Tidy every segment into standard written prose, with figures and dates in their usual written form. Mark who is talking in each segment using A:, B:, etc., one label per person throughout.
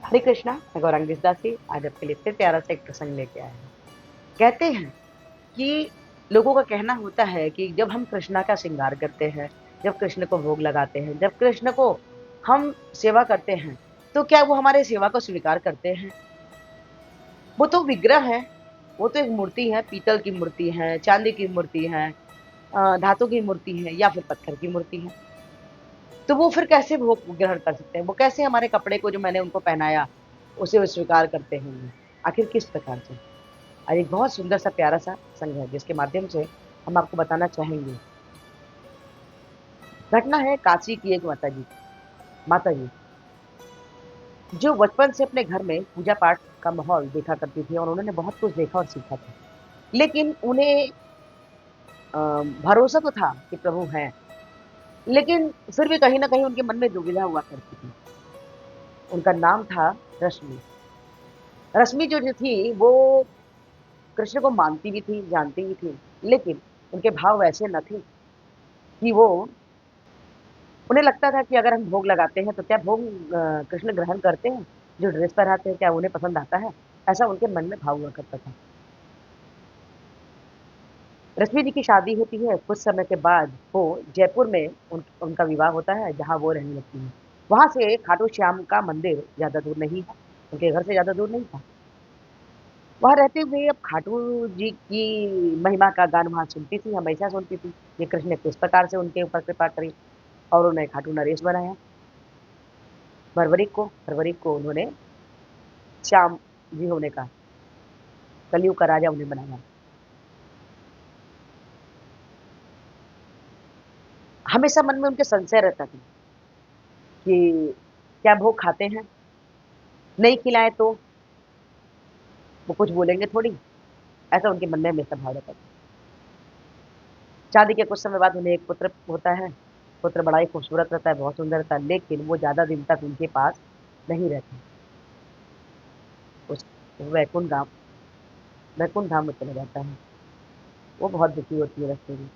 A: हरे कृष्णा, मैं गौरांगी दासी आज आपके लिए फिर प्यारा सा एक प्रसंग लेके आया हूँ। कहते हैं कि लोगों का कहना होता है कि जब हम कृष्णा का श्रृंगार करते हैं, जब कृष्ण को भोग लगाते हैं, जब कृष्ण को हम सेवा करते हैं, तो क्या वो हमारे सेवा को स्वीकार करते हैं? वो तो विग्रह है, वो तो एक मूर्ति है, पीतल की मूर्ति है, चांदी की मूर्ति है, धातु की मूर्ति है या फिर पत्थर की मूर्ति है। तो वो फिर कैसे भोग ग्रहण कर सकते हैं? वो कैसे हमारे कपड़े को जो मैंने उनको पहनाया, उसे वो स्वीकार करते होंगे? आखिर किस प्रकार से? और एक बहुत सुंदर सा प्यारा सा संग है जिसके माध्यम से हम आपको बताना चाहेंगे। घटना है काशी की एक माता जी जो बचपन से अपने घर में पूजा पाठ का माहौल देखा करती थी और उन्होंने बहुत कुछ देखा और सीखा था। लेकिन उन्हें अ, भरोसा तो था कि प्रभु हैं, लेकिन फिर भी कहीं न कहीं उनके मन में दुविधा हुआ करती थी। उनका नाम था रश्मि। रश्मि जो थी वो कृष्ण को मानती भी थी, जानती भी थी, लेकिन उनके भाव वैसे न थे कि वो उन्हें लगता था कि अगर हम भोग लगाते हैं तो क्या भोग कृष्ण ग्रहण करते हैं? जो ड्रेस पहनाते हैं क्या उन्हें पसंद आता है? ऐसा उनके मन में भाव हुआ करता था। रश्मि जी की शादी होती है, कुछ समय के बाद वो जयपुर में उनका विवाह होता है जहाँ वो रहने लगती हैं। वहाँ से खाटू श्याम का मंदिर ज़्यादा दूर नहीं है, उनके घर से ज़्यादा दूर नहीं था। वहाँ रहते हुए अब खाटू जी की महिमा का गान वहाँ सुनती थी, हमेशा सुनती थी। ये कृष्ण ने किस प्रकार से उनके ऊपर कृपा करी और उन्हें खाटू नरेश बनाया। फरवरी को उन्होंने श्याम जी होने का, कलयुग का राजा उन्हें बनाया। हमेशा मन में उनके संशय रहता था कि क्या भोग खाते हैं? नहीं खिलाएँ तो वो कुछ बोलेंगे थोड़ी, ऐसा उनके मन में हमेशा भाव रहता था। शादी के कुछ समय बाद उन्हें एक पुत्र होता है। पुत्र बड़ा ही खूबसूरत रहता है, बहुत सुंदर रहता है, लेकिन वो ज़्यादा दिन तक उनके पास नहीं रहता। उस वैकुंठ धाम में चला जाता है। वो बहुत दुखी होती है रास्ते में।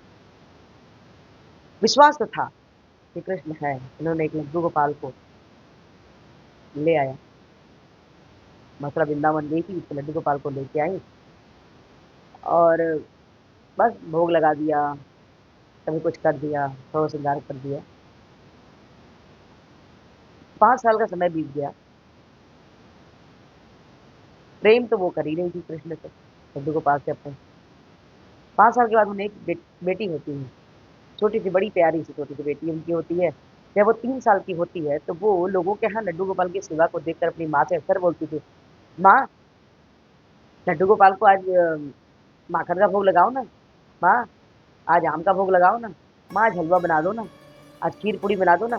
A: विश्वास तो था कि कृष्ण है। उन्होंने एक लड्डू गोपाल को ले आया। मथुरा वृंदावन गई थी, तो लड्डू गोपाल को लेके आई और बस भोग लगा दिया, कभी कुछ कर दिया, थोड़ा श्रृंगार कर दिया। 5 साल का समय बीत गया। प्रेम तो वो कर ही रही थी कृष्ण से, लड्डू गोपाल से अपने। 5 साल के बाद उन्हें एक बेटी होती है, छोटी-सी, बड़ी प्यारी-सी छोटी-सी बेटी उनकी होती है। जब वो 3 साल की होती है, तो वो लोगों के यहाँ लड्डू गोपाल की सेवा को देखकर अपनी माँ से अक्सर बोलती थी, "माँ, लड्डू गोपाल को आज माखन का भोग लगाओ ना। माँ, आज आम का भोग लगाओ ना। माँ, आज हलवा बना दो ना। आज खीर-पूड़ी बना दो ना।"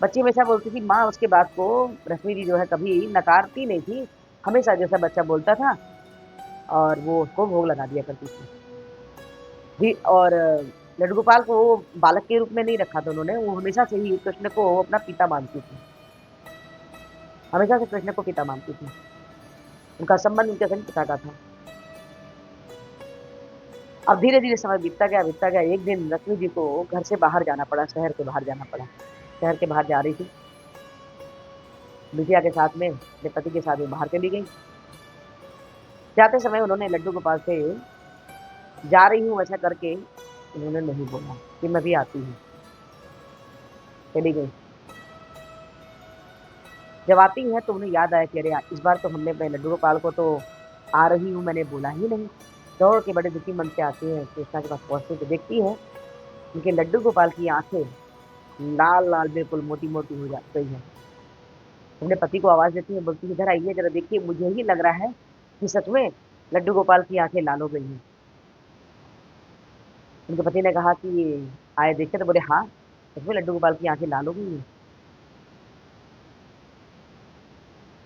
A: बच्ची हमेशा बोलती थी, माँ उसके बात को रश्मि जी जो है कभी नकारती नहीं थी। हमेशा जैसा बच्चा बोलता था और वो उसको भोग लगा दिया करती थी। जी और लड्डू गोपाल को वो बालक के रूप में नहीं रखा था उन्होंने, वो हमेशा से ही कृष्ण को अपना पिता मानती थी। हमेशा से कृष्ण को पिता मानती थी। उनका संबंध उनके संग पिता का था। अब धीरे-धीरे समय बीतता गया। एक दिन लक्ष्मी जी को घर से बाहर जाना पड़ा, शहर से बाहर जाना पड़ा। शहर के बाहर जा रही थी, बिटिया के साथ में, अपने पति के साथ वो बाहर चली गई। जाते समय उन्होंने लड्डू गोपाल से जा रही हूँ ऐसा करके उन्होंने नहीं बोला कि मैं भी आती हूँ, चली गई। जब आती हैं तो उन्हें याद आया कि अरे यार! इस बार तो हमने अपने लड्डू गोपाल को तो आ रही हूँ मैंने बोला ही नहीं। दौड़ के बड़े दुखी मन से आती हैं, कृष्णा के पास पहुँचती तो देखती है, उनके लड्डू गोपाल की आँखें लाल-लाल बिल्कुल मोटी-मोटी हो जा गई हैं। अपने पति को आवाज़ देती है, बोलती है, "इधर आइए ज़रा देखिए, मुझे ही लग रहा है कि सच में लड्डू गोपाल की आँखें लाल हो गई हैं।" उनके पति ने कहा कि आए देखे तो बोले, "हाँ, सच में लड्डू गोपाल की आँखें लाल हो गई हैं।"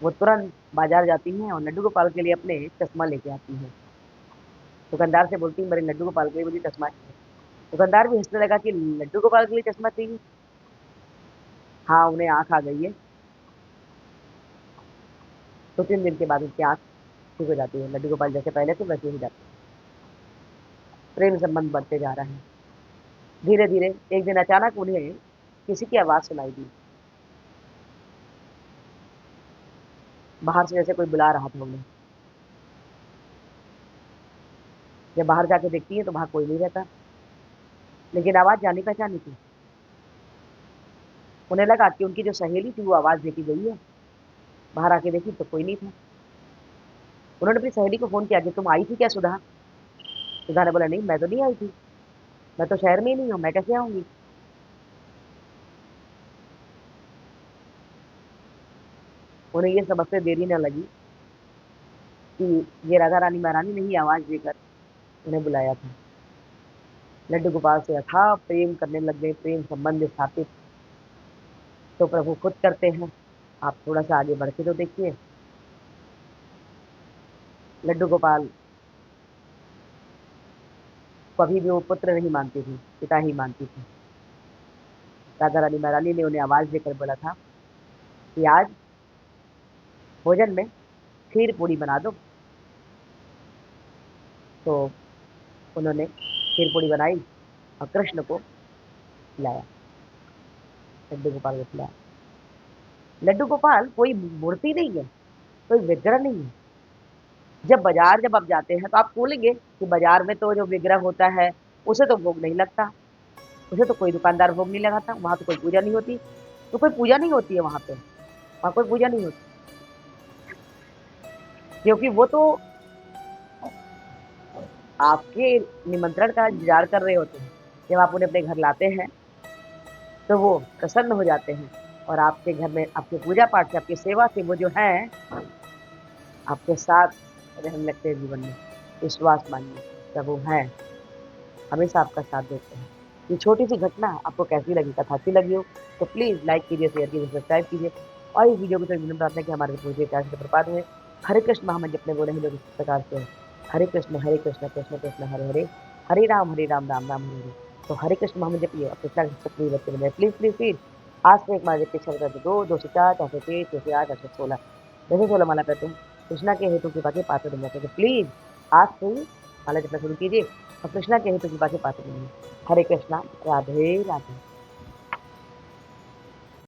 A: वो तुरंत बाज़ार जाती हैं और लड्डू गोपाल के लिए अपने चश्मा लेके आती हैं। दुकानदार से बोलती हैं, "मेरे लड्डू गोपाल के लिए मुझे चश्मा चाहिए।" दुकानदार भी हँसने लगा कि लड्डू गोपाल के लिए चश्मा चाहिए? हाँ, उन्हें आँख आ गई है। 2-3 दिन के बाद उनकी आँख ठीक हो जाती है। लड्डू गोपाल जैसे पहले थे वैसे ही जाते हैं। प्रेम संबंध बढ़ते जा रहा है। धीरे-धीरे एक दिन अचानक उन्हें किसी की आवाज़ सुनाई दी। बाहर से जैसे कोई बुला रहा था उन्हें। जब बाहर जाके देखती है तो वहां कोई नहीं रहता, लेकिन आवाज जानी पहचानी थी। उन्हें लगा कि उनकी जो सहेली थी वो आवाज देती गई है। बाहर आके देखी तो कोई नहीं था। उन्होंने अपनी सहेली को फोन किया कि तुम आई थी क्या सुधा? सुधा ने बोला नहीं, मैं तो नहीं आई थी, मैं तो शहर में ही नहीं हूँ, मैं कैसे आऊंगी? उन्हें ये समझते देरी न लगी कि ये राधा रानी महारानी ने ही आवाज देकर उन्हें बुलाया था। लड्डू गोपाल से अथाह प्रेम करने लग गए, प्रेम संबंध स्थापित तो प्रभु खुद करते हैं। आप थोड़ा सा आगे बढ़ के तो देखिए। लड्डू गोपाल कभी भी वो पुत्र नहीं मानती थी, पिता ही मानती थी। राधा रानी महारानी ने उन्हें आवाज देकर बोला था कि आज भोजन में खीर पूरी बना दो। तो उन्होंने खीर पूरी बनाई और कृष्ण को खिलाया, लड्डू गोपाल को खिलाया। लड्डू गोपाल कोई मूर्ति नहीं है, कोई विग्रह नहीं है। जब आप जाते हैं तो आप बोलेंगे कि बाजार में तो जो विग्रह होता है उसे तो भोग नहीं लगता, उसे तो कोई दुकानदार भोग नहीं लगाता, वहां तो कोई पूजा नहीं होती। तो कोई पूजा नहीं होती है वहां पे, वहां कोई पूजा नहीं होती, क्योंकि वो तो आपके निमंत्रण का इंतजार कर रहे होते हैं। जब आप उन्हें अपने घर लाते हैं तो वो प्रसन्न हो जाते हैं और आपके घर में आपके पूजा पाठ से, आपकी सेवा से वो जो है आपके साथ रहने लगते हैं जीवन में। विश्वास मानिए, प्रभु है, हमेशा आपका साथ देते हैं। ये छोटी सी घटना आपको कैसी लगी? कथा अच्छी लगी हो तो प्लीज लाइक कीजिए, शेयर कीजिए, सब्सक्राइब कीजिए और इस वीडियो को तो विनम्र प्रार्थना है कि हमारे पूरे प्यार से प्रपात हुए। हरे कृष्ण महामंत्र अपने बोले हैं लोग इस प्रकार से हैं, हरे कृष्ण कृष्ण कृष्ण हरे हरे, हरे राम राम राम हरे हरे। तो हरे कृष्ण महामंत्र जपिए और कृष्णा के सक्रिय बच्चे बने। प्लीज प्लीज प्लीज आज से एक माला जब पिछड़ कर दो, 204, 403, 408, 416 जैसे 16 माला करते हैं कृष्णा के हेतु की बातें पात्र बन जाते हैं। प्लीज आज से ही माला जपना शुरू कीजिए और कृष्णा के हेतु की बातें पात्र बनिए। हरे कृष्णा, राधे राधे।